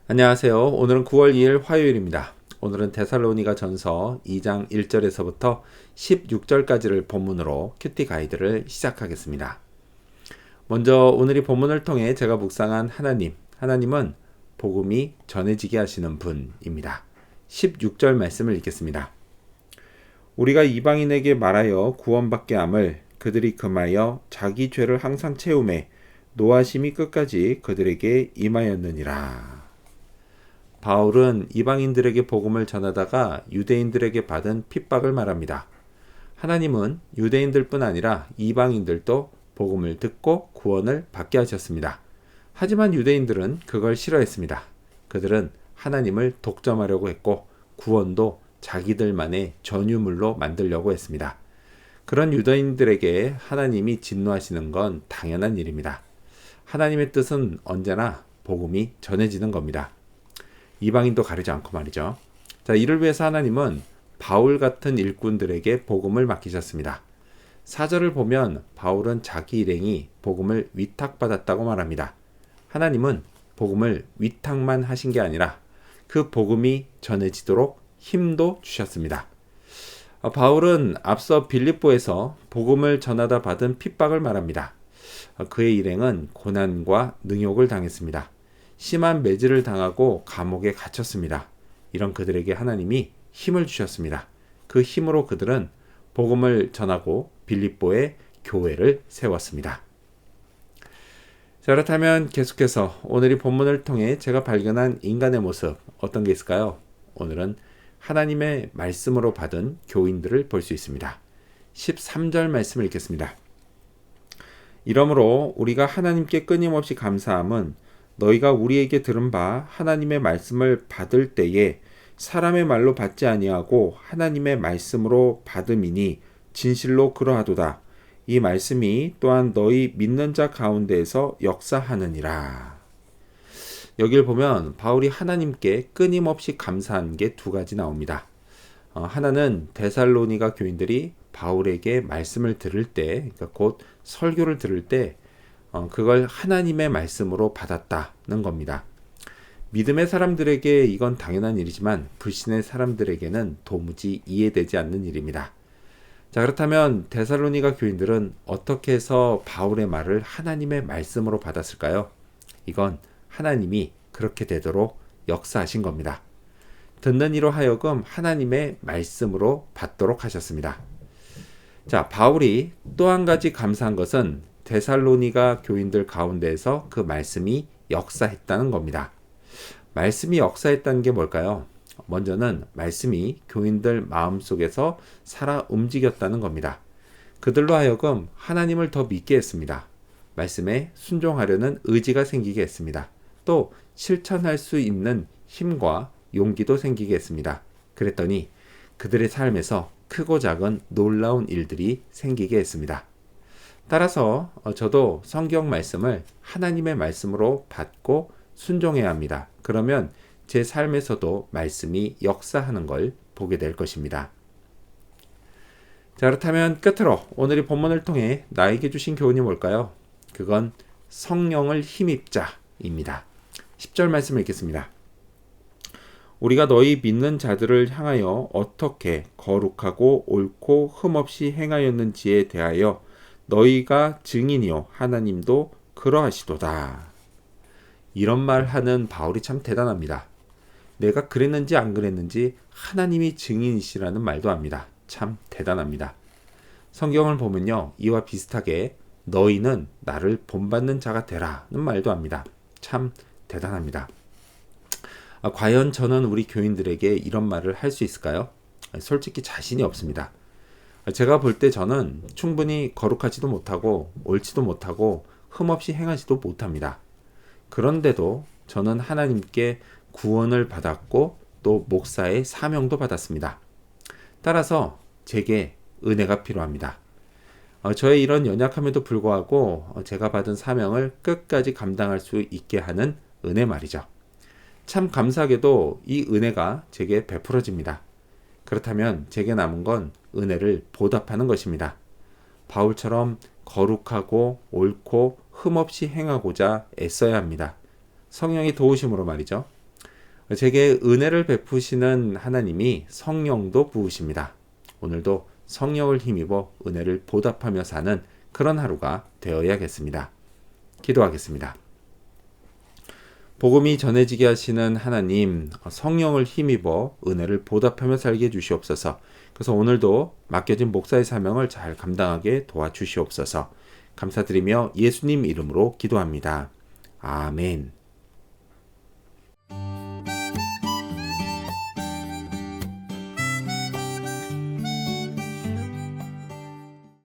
안녕하세요. 오늘은 9월 2일 화요일입니다. 오늘은 데살로니가 전서 2장 1절에서부터 16절까지를 본문으로 큐티 가이드를 시작하겠습니다. 먼저 오늘 이 본문을 통해 제가 묵상한 하나님은 복음이 전해지게 하시는 분입니다. 16절 말씀을 읽겠습니다. 우리가 이방인에게 말하여 구원받게 함을 그들이 금하여 자기 죄를 항상 채우매 노하심이 끝까지 그들에게 임하였느니라. 바울은 이방인들에게 복음을 전하다가 유대인들에게 받은 핍박을 말합니다. 하나님은 유대인들뿐 아니라 이방인들도 복음을 듣고 구원을 받게 하셨습니다. 하지만 유대인들은 그걸 싫어했습니다. 그들은 하나님을 독점하려고 했고 구원도 자기들만의 전유물로 만들려고 했습니다. 그런 유대인들에게 하나님이 진노하시는 건 당연한 일입니다. 하나님의 뜻은 언제나 복음이 전해지는 겁니다. 이방인도 가리지 않고 말이죠. 자, 이를 위해서 하나님은 바울 같은 일꾼들에게 복음을 맡기셨습니다. 4절을 보면 바울은 자기 일행이 복음을 위탁받았다고 말합니다. 하나님은 복음을 위탁만 하신 게 아니라 그 복음이 전해지도록 힘도 주셨습니다. 바울은 앞서 빌립보에서 복음을 전하다 받은 핍박을 말합니다. 그의 일행은 고난과 능욕을 당했습니다. 심한 매질을 당하고 감옥에 갇혔습니다. 이런 그들에게 하나님이 힘을 주셨습니다. 그 힘으로 그들은 복음을 전하고 빌립보에 교회를 세웠습니다. 자, 그렇다면 계속해서 오늘 이 본문을 통해 제가 발견한 인간의 모습 어떤 게 있을까요? 오늘은 하나님의 말씀으로 받은 교인들을 볼 수 있습니다. 13절 말씀을 읽겠습니다. 이러므로 우리가 하나님께 끊임없이 감사함은 너희가 우리에게 들은 바 하나님의 말씀을 받을 때에 사람의 말로 받지 아니하고 하나님의 말씀으로 받음이니 진실로 그러하도다. 이 말씀이 또한 너희 믿는 자 가운데에서 역사하느니라. 여기를 보면 바울이 하나님께 끊임없이 감사한 게 두 가지 나옵니다. 하나는 데살로니가 교인들이 바울에게 말씀을 들을 때, 그러니까 곧 설교를 들을 때 그걸 하나님의 말씀으로 받았다는 겁니다. 믿음의 사람들에게 이건 당연한 일이지만 불신의 사람들에게는 도무지 이해되지 않는 일입니다. 자, 그렇다면 데살로니가 교인들은 어떻게 해서 바울의 말을 하나님의 말씀으로 받았을까요? 이건 하나님이 그렇게 되도록 역사하신 겁니다. 듣는 이로 하여금 하나님의 말씀으로 받도록 하셨습니다. 자, 바울이 또 한 가지 감사한 것은 데살로니가 교인들 가운데에서 그 말씀이 역사했다는 겁니다. 말씀이 역사했다는 게 뭘까요? 먼저는 말씀이 교인들 마음속에서 살아 움직였다는 겁니다. 그들로 하여금 하나님을 더 믿게 했습니다. 말씀에 순종하려는 의지가 생기게 했습니다. 또 실천할 수 있는 힘과 용기도 생기게 했습니다. 그랬더니 그들의 삶에서 크고 작은 놀라운 일들이 생기게 했습니다. 따라서 저도 성경 말씀을 하나님의 말씀으로 받고 순종해야 합니다. 그러면 제 삶에서도 말씀이 역사하는 걸 보게 될 것입니다. 자, 그렇다면 끝으로 오늘 이 본문을 통해 나에게 주신 교훈이 뭘까요? 그건 성령을 힘입자입니다. 10절 말씀을 읽겠습니다. 우리가 너희 믿는 자들을 향하여 어떻게 거룩하고 옳고 흠없이 행하였는지에 대하여 너희가 증인이요 하나님도 그러하시도다. 이런 말 하는 바울이 참 대단합니다. 내가 그랬는지 안 그랬는지 하나님이 증인이시라는 말도 합니다. 참 대단합니다. 성경을 보면요, 이와 비슷하게 너희는 나를 본받는 자가 되라는 말도 합니다. 참 대단합니다. 과연 저는 우리 교인들에게 이런 말을 할 수 있을까요? 솔직히 자신이 없습니다. 제가 볼 때 저는 충분히 거룩하지도 못하고 옳지도 못하고 흠없이 행하지도 못합니다. 그런데도 저는 하나님께 구원을 받았고 또 목사의 사명도 받았습니다. 따라서 제게 은혜가 필요합니다. 저의 이런 연약함에도 불구하고 제가 받은 사명을 끝까지 감당할 수 있게 하는 은혜 말이죠. 참 감사하게도 이 은혜가 제게 베풀어집니다. 그렇다면 제게 남은 건 은혜를 보답하는 것입니다. 바울처럼 거룩하고 옳고 흠없이 행하고자 애써야 합니다. 성령의 도우심으로 말이죠. 제게 은혜를 베푸시는 하나님이 성령도 부으십니다. 오늘도 성령을 힘입어 은혜를 보답하며 사는 그런 하루가 되어야겠습니다. 기도하겠습니다. 복음이 전해지게 하시는 하나님, 성령을 힘입어 은혜를 보답하며 살게 해주시옵소서. 그래서 오늘도 맡겨진 목사의 사명을 잘 감당하게 도와주시옵소서. 감사드리며 예수님 이름으로 기도합니다. 아멘.